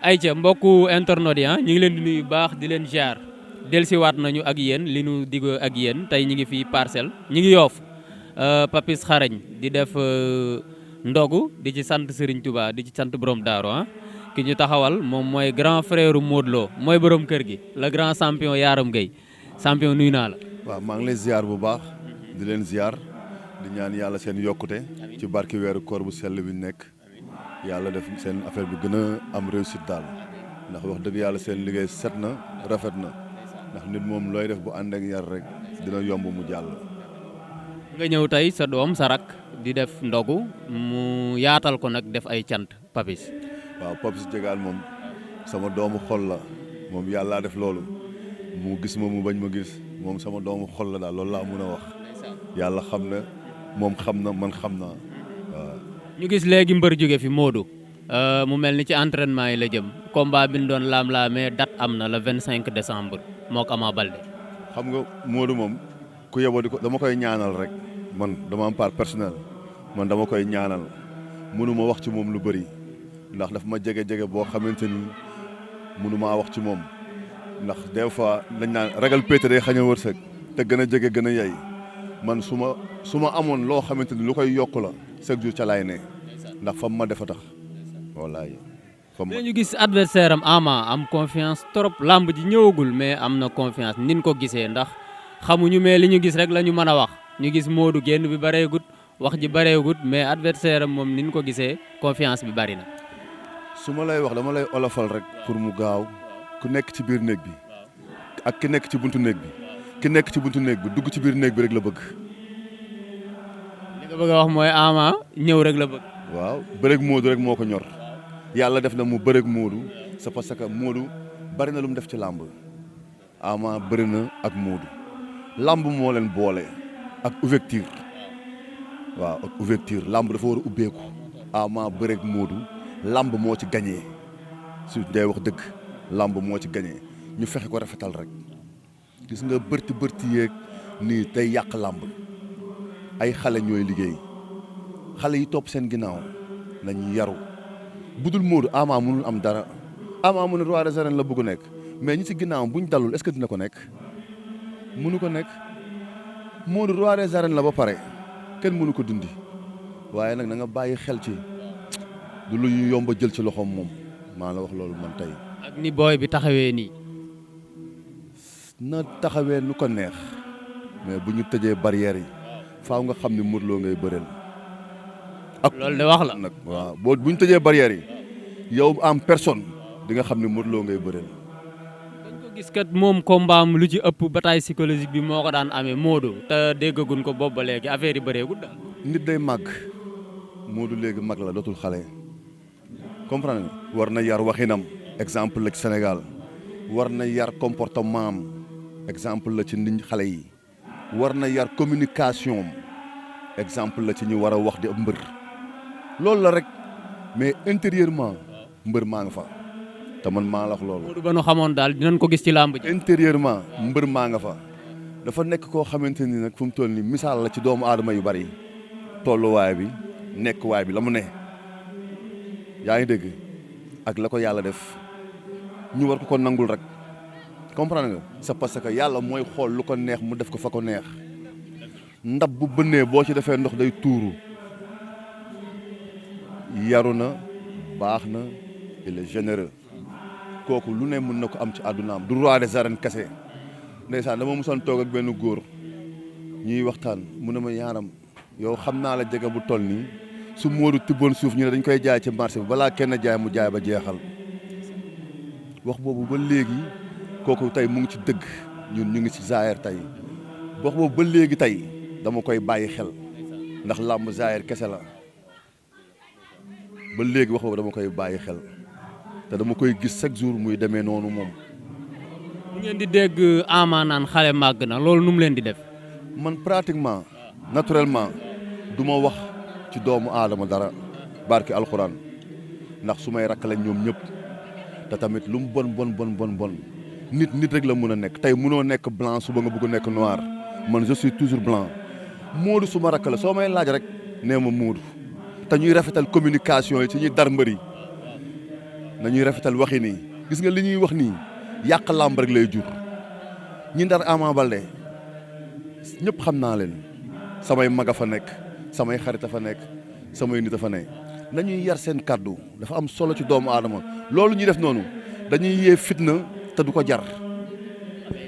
ayca mbokku internautes yi ñu ngi leen di nuyu baax di leen ziar dellusiwaat nañu ak yéen li nu digg ak yéen tey ñu ngi fii parcelle ñu ngi yoof Papis Xarañ di def ndogu di ci sant Serigne Touba di ci sant borom Daaru ki ñu taxawal moom mooy grand frère Modou Lo mooy borom kër gi le grand champion Yaram Gueye champion nuyu naa la. waaw maa ngi lay ziar bu baax di leen ziar di ñaan yàlla seen yokkute ci barki weeru koor bu sell bi nekk yàlla def seen affaire bi gën a am réussite daal ndax wax dëgg yàlla seen liggéey set na rafet na ndax nit moom looy def bu ànd ak yar rek dina yomb mu jàll. nga ñëw tey sa doom sa rak di def ndogu mu yaatal ko nag def ay cant Papis. waaw Papis Diegane moom sama doomu xol la moom yàllaa def loolu mu gis ma mu bañ ma gis moom sama doomu xol la daal loolu laa mën a wax yàlla xam na moom xam na man xam naa waaw. ñu gis léegi mbër jóge fi Modou mu mel ni ci entraînement yi la jëm combat bi ñu doon laam-laamee date am na le 25 décembre moo ko Ama Baldé. xam nga Modou moom ku yeboo di ko dama koy ñaanal rek man dama am part personnel man dama koy ñaanal mënuma wax ci moom lu bëri ndax daf ma jege boo xamante ni mënumaa wax ci moom ndax des fois dañ naan ragal péete day xañ a wërsëg te gën a jege gën a yey man su ma amoon loo xamante ni lu koy yokk la chaque jour ca laay ne ndax fam ma defa tax wallaay. mais ñu gis adversaire am Ama am confiance trop lamb ji ñëwagul mais am na confiance nin ko gisee ndax xamuñu mais li ñu gis rek la ñu mën a wax ñu gis Modou génn bi bareegut wax ji bareegut mais adversaire am moom nin ko gisee confiance bi bari na. su ma lay wax dama lay olofal rek pour mu gaaw ku nekk ci biir néeg bi ak ki nekk ci buntu néeg bi ki nekk ci buntu néeg bi dugg ci biir néeg bi rek la bëgg. li nga bëgg a wax mooy Ama ñëw rek la bëgg. waaw bëreeg Modou rek moo ko ñor yàlla def na mu bëreeg Modou c'est parce que Modou bari na lu mu def ci làmb Ama bëri na ak Modou làmb moo leen boole ak ouverture waaw ak ouverture làmb dafa war a ubbeeku Ama bëreeg Modou làmb moo ci gañee su dee wax dëgg làmb moo ci gañee ñu fexe ko rafetal rek gis nga bërti yeeg nii tey yàq làmb ay xale ñooy liggéey xale yi topp seen ginnaaw nañu yaru budul Modou Ama mënul am dara Ama mu ne roi des arènes la bëgg nekk mais ñi ci ginnaaw buñ dalul est-ce que dina ko nekk mënu ko nekk Modou roi des arènes la ba pare kenn mënu ko dindi waaye nag na nga bàyyi xel ci du lu ñu yomb a jël ci loxoom moom maa la wax loolu man tey. ak ni booy bi taxawee nii. na taxawee nu ko neex mais bu ñu tëjee barrières yi faaw nga xam ne Modou Lo ngay bëreel. ak loolu de wax la nag waaw boo bu ñu tëjee barrières yi yow en personne di nga xam ne Modou Lo ngay bëreel. dañ ko gis kat moom combat am lu ci ëpp bataille psychologique bi moo ko daan amee Modou te déggagun ko boobu ba léegi affaire yi bëreegul daal. nit day màgg Modou léegi mag la dootul xale comprendre war na yar waxinam exemple la ci Sénégal war na yar comportement am exemple la ci nit xale yi war na yar communication am exemple la ci ñu war a wax di mbër loolu la rek mais intérieurement mbër maa nga fa te man maa la wax loolu. Modou ba nu xamoon daal dinañ ko gis ci làmb ji. intérieurement mbër maa nga fa dafa nekk koo xamante ni nag fu mu toll nii misaal la ci doomu aadama yu bari tolluwaay bi nekk waay bi la mu ne yaa ngi dégg ak la ko yàlla def ñu war ko nangul rek comprendre nga c'est parce que yàlla mooy xool lu ko neex mu def ko fa ko neex ndab bu bënnee boo ci defee ndox day tuuru yaru na baax na il est généreux kooku lu ne mën na ko am ci àddunaam du roi des arènes kese ndeysaan dama musoon toog ak benn góor ñuy waxtaan mu ne ma yaaram yow xam naa la jege bu toll nii su Modou tibboon suuf ñu ne dañ koy jaay ci marché bi balaa kenn jaay mu jaay ba jeexal wax boobu ba léegi kooku tey mu ngi ci dëgg ñun ñu ngi ci zaahir tey wax boobu ba léegi tey dama koy bàyyi xel ndax làmb zaahir kese la ba léegi wax boobu dama koy bàyyi xel te dama koy gis chaque jour muy demee noonu moom. bu ngeen di dégg Ama naan xale màgg na loolu nu mu leen di def. man pratiquement naturellement du ma wax ci doomu aadama dara barki alxuraan ndax su may rakk lañ ñoom ñëpp te tamit lu mu bon nit rek la mën a nekk tey mënoo nekk blanc suba nga bëgg nekk noir man je suis toujours blanc Modou su ma rakk la soo may laaj rek nee ma Modou te ñuy rafetal communication yi ci ñuy dar mbër yi nañuy rafetal waxi nii gis nga li ñuy wax nii yàq làmb rek lay jur ñi ndar Ama Baldé ñëpp xam naa leen samay mag a fa nekk samay xarit a fa nekk samay nit a fa nekk nañuy yar seen kàddu dafa am solo ci doomu aadama loolu ñuy def noonu dañuy yee fitna te du ko jar.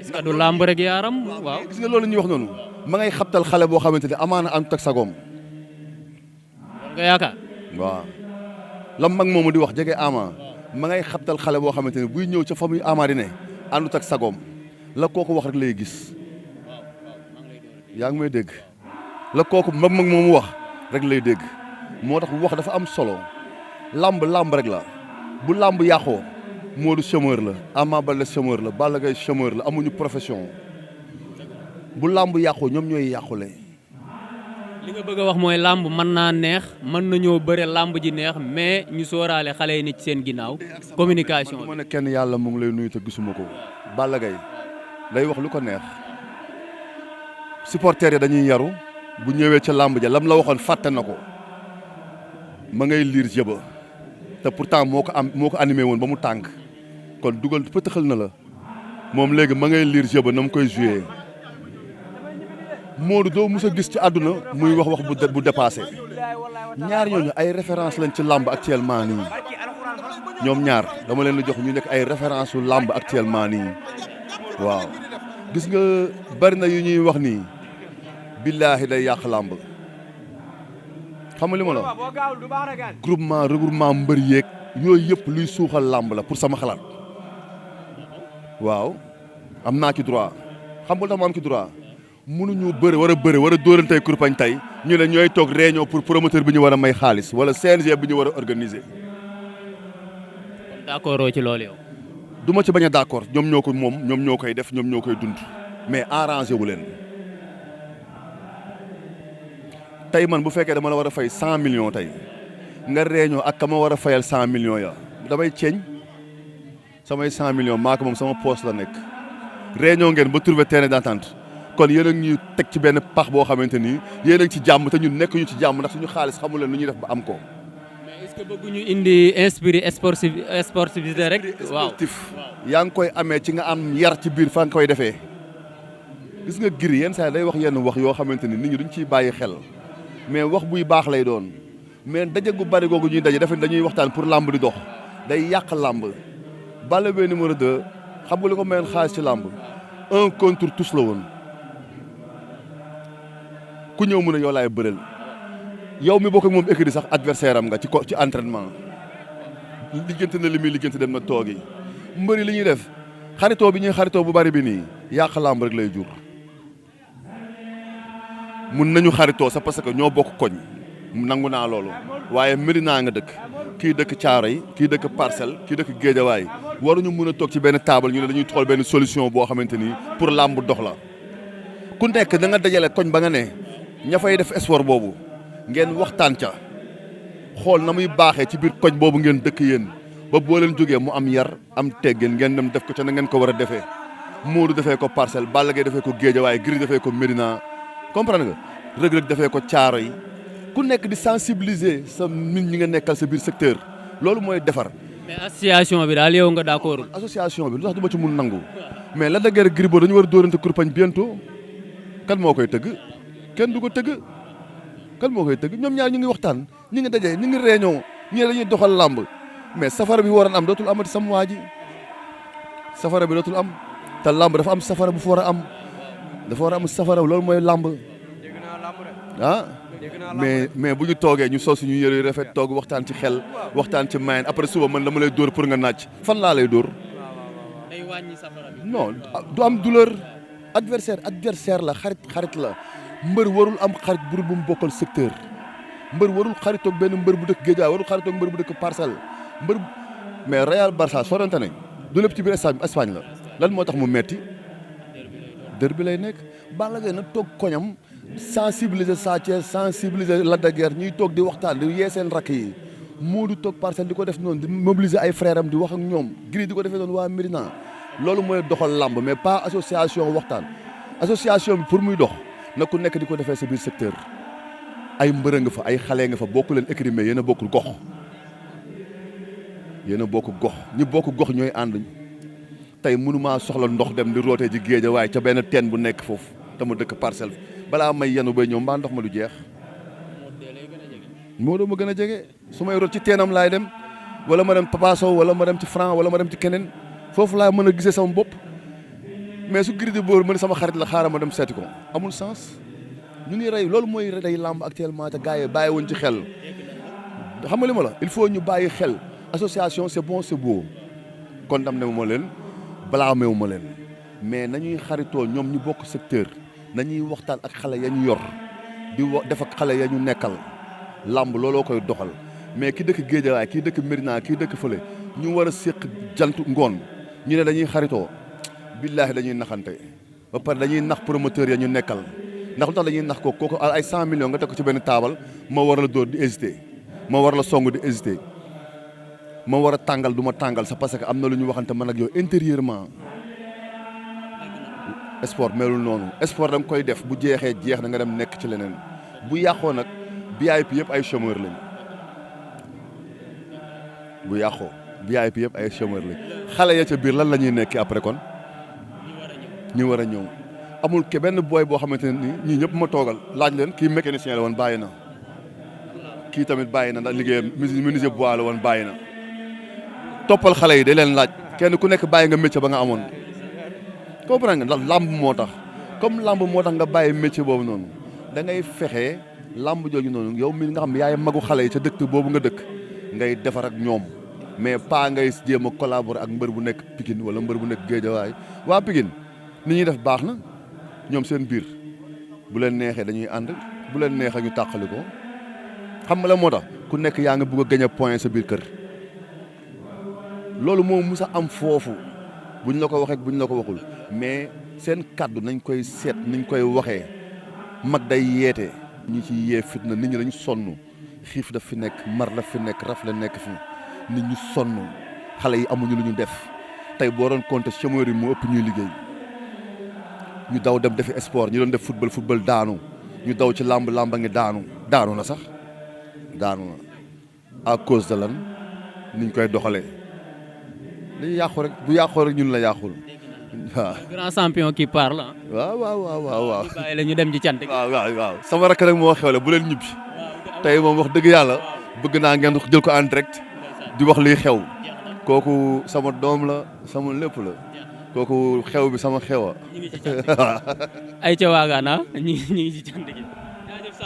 est-ce que du làmb rek yaaram waaw. gis nga loolu ñuy wax noonu ma ngay xabtal xale boo xamante ne amaana àndut ak sagoom. nga yaakaar. waaw lam mag moomu di wax jege Ama ma ngay xabtal xale boo xamante ne buy ñëw ca famille Ama di ne àndut ak sagoom la kooku wax rek lay gis yaa ngi may dégg la kooku mag moomu wax rek lay dégg moo tax wax dafa am solo làmb rek la bu làmb yàqoo Modou chômeur la Ama Baldé chômeur la Balla Gaye chômeur la amuñu profession bu làmb yàqoo ñoom ñooy yàqule. li nga bëgg a wax mooy làmb mën naa neex mën nañoo bëre làmb ji neex mais ñu sóoraale xale yi ni ci seen ginnaaw communication bi. ne kenn yàlla mu ngi lay nuyu te gisuma ko Balla Gaye day wax lu ko neex supporters yi dañuy yaru bu ñëwee ca làmb ja lam la waxoon fàtte na ko ma ngay liir jëba te pourtant moo ko animé woon ba mu tàng kon dugal pëtëxal na la moom léegi ma ngay liir jëba na mu koy joué Modou doo mos a gis ci àdduna muy wax bu dépassé ñaar ñooñu ay référence lañ ci làmb actuellement nii ñoom ñaar dama leen di jox ñu nekk ay référence su làmb actuellement nii waaw gis nga bari na yu ñuy wax nii billaahi day yàq làmb xam nga li ma la regroupement mbër yeeg yooyu yëpp luy suuxal làmb la pour sama xalaat waaw am naa ci droit xam nga tax ma am ci droit mënuñu war a dóorantey kurpañ tey ñu ne ñooy toog réunion pour promoteur bi ñu war a may xaalis wala CNG bi ñu war a organiser. d'accord ci loolu yow. du ma ci bañ a d'accord ñoom ñoo ko moom ñoom ñoo koy def ñoom ñoo koy dund mais arrangé wu leen tey man bu fekkee dama la war a fay 100 millions tey nga réunion ak ka ma war a fayal 100 millions ya damay ceeñ samay 100 millions maa ko moom sama poste la nekk réunion ngeen ba trouver terrain d'entente kon yéen a ngi ñuy teg ci benn pax boo xamante ni yéen a ngi ci jàmm te ñun nekk ñu ci jàmm ndax suñu xaalis xamul leen lu ñuy def ba am ko. mais est-ce que bëgguñu indi inspiré sportivité rek. waaw sportif yaa ngi koy amee ci nga am yar ci biir fa nga koy defee gis nga giri yenn saa day wax yenn wax yoo xamante ni nit ñi duñ ciy bàyyi xel mais wax buy baax lay doon mais daje gu bari googu ñuy daje dañuy waxtaan pour làmb di dox day yàq làmb. Balla Gaye numéro 2 xam nga li ko mayoon xaalis ci làmb 1 contre tous la woon. ku ñëw mu ne yow laay bëreel yow mi bokk ak moom écrit sax adversaire am nga ci entraînement liggéente na li muy liggéente dem na toogi mbëri li ñuy def xaritoo bi ñuy xaritoo bu bari bi nii yàq làmb rek lay jur mun nañu xaritoo sax parce que ñoo bokk koñ nangu naa loolu waaye Médina nga dëkk kii dëkk Thiaroye kii dëkk Parcelles kii dëkk Guédiawaye waruñu mun a toog ci benn table ñu ne dañuy xool benn solution boo xamante ni pour làmb dox la ku nekk da nga dajale koñ ba nga ne ña fay def sport boobu ngeen waxtaan ca xool na muy baaxee ci biir koñ boobu ngeen dëkk yéen ba boo leen jógee mu am yar am teggin ngeen dem def ko ca na ngeen ko war a defee Modou defee ko Parcelles Balla Gaye defee ko Guédiawaye Gris defee ko Médina comprendre nga Reug Reug defee ko Thiaroye ku nekk di sensibiliser sa nit ñi nga nekkal sa biir secteur loolu mooy defar. mais association bi daal yow nga d'accord. association bi lu tax du ma ci mun nangu mais la dëgër Gris Bordeaux dañu war a dóorante kurpañ bientôt kan moo koy tëgg. kenn du ko tëgg kan moo koy tëgg ñoom ñaar ñu ngi waxtaan ñu ngi daje ñu ngi réunion ñu ne dañuy doxal làmb mais safara bi waroon am dootul amati sam waa ji safara bi dootul am te làmb dafa am safara bu fa war a am dafa war a am safara loolu mooy làmb ah mais bu ñu toogee ñu sol suñu yëre yu rafet toog waxtaan ci xel waxtaan ci mayen après suba man dama lay dóor pour nga naaj fan laa lay dóor day wàññi safara bi. non du am douleur adversaire la xarit la mbër warul am xarit bu mu bokkal secteur mbër warul xaritoog benn mbër bu dëkk Guédiawaye warul xaritoog mbër bu dëkk Parcelles mbër mais Real Barça sorante nañ du lépp ci biir Espagne la lan moo tax mu metti derby lay nekk Balla Gaye nag toog koñam sensibiliser Sa Thiès sensibiliser Lac de Guiers ñuy toog di waxtaan di yee seen rakk yi Modou toog Parcelles di ko def noonu di mobiliser ay frères am di wax ak ñoom Gris di ko defee noonu waa Médina loolu mooy doxal làmb mais pas association waxtaan association bi pour muy dox na ku nekk di ko defee sa biir secteur ay mbërë nga fa ay xale nga fa bokku leen écrit mais yéen a bokkul gox yéen a bokk gox ñi bokk gox ñooy ànd tey mënumaa soxla ndox dem di rootee ji géej waaye ca benn teen bu nekk foofu dama dëkk Parcelles balaa may yenu bay ñëw mbaa ndox ma du jeex moo doo ma gën a jege su may root ci teenam laay dem wala ma dem Papa Sow wala ma dem ci Franc wala ma dem ci keneen foofu laa mën a gisee sama bopp mais su Gris Bordeaux ma ne sama xarit la xaaral ma dem seeti ko amul sens ñu ngi rey loolu mooy rey làmb actuellement te gars yi bàyyi woon ci xel xam nga li ma la il faut ñu bàyyi xel association c'est bon c'est beau condamné wu ma leen blâmé wu ma leen mais nañuy xaritoo ñoom ñu bokk secteur nañuy waxtaan ak xale ya ñu yor di def ak xale ya ñu nekkal làmb looloo koy doxal mais ki dëkk Géejawaay kii dëkk Médina kii dëkk fële ñu war a séq jant ngoon ñu ne dañuy xaritoo billaahi dañuy naxante ba pare dañuy nax promoteur ya ñu nekkal ndax lu tax dañuy nax kooku ay 100 millions nga teg ko ci benn taabal ma war la dóor di hésiter ma war la song di hésiter ma war a tàngal du ma tàngal c'est parce que am na lu ñu waxante man ak yow intérieurement sport melul noonu sport da nga koy def bu jeexee jeex na nga dem nekk ci leneen bu yàqoo nag VIP yëpp ay chômeur lañ bu yàqoo VIP yëpp ay chômeur lañ xale ya ca biir lan la ñuy nekki après kon ñu war a ñëw amul ke benn booy boo xamante ne ni ñii ñëpp ma toogal laaj leen kii mécanicien la woon bàyyi na kii tamit bàyyi na ndax liggéeyam menuisier bois la woon bàyyi na toppal xale yi day leen laaj kenn ku nekk bàyyi nga métier ba nga amoon comprendre nga ndax làmb moo tax comme làmb moo tax nga bàyyi métier boobu noonu da ngay fexe làmb jooju noonu yow mi nga xam ne yaay magu xale yi ca dëkk boobu nga dëkk ngay defar ak ñoom mais pas ngay jéem a collaborer ak mbër bu nekk Pikine wala mbër bu nekk Guédiawaye waa Pikine ni ñuy def baax na ñoom seen biir bu leen neexee dañuy ànd bu leen neexee ñu tàqali ko xam nga la moo tax ku nekk yaa nga bëgg a gagner point sa biir kër loolu moo mus a am foofu buñ la ko waxee buñ la ko waxul mais seen kàddu nañ koy seet niñ koy waxee mag day yeete ñi ci yee fitna nit ñi dañu sonn xiif daf fi nekk mar daf fi nekk raf la nekk fi nit ñu sonn xale yi amuñu lu ñu def tey boo doon compter chômeur yi moo ëpp ñuy liggéey ñu daw dem defi sport ñu doon def football daanu ñu daw ci làmb ngi daanu na sax daanu na à cause de lan niñ koy doxalee dañuy yàqu rek bu yàqoo rek ñun la yàqul waaw. grand champion qui parle ah. waaw. ñu bàyyi la ñu dem ci cant gi. waaw sama rakk rek moo xewle bu leen ñibbi tey moom wax dëgg yàlla bëgg naa ngeen jël ko en direct di wax liy xew kooku sama doom la sama lépp la kooku xew bi sama xewa ñu ngi ci cant gi ay ca waagaan ah ñu ngi ci cant gi.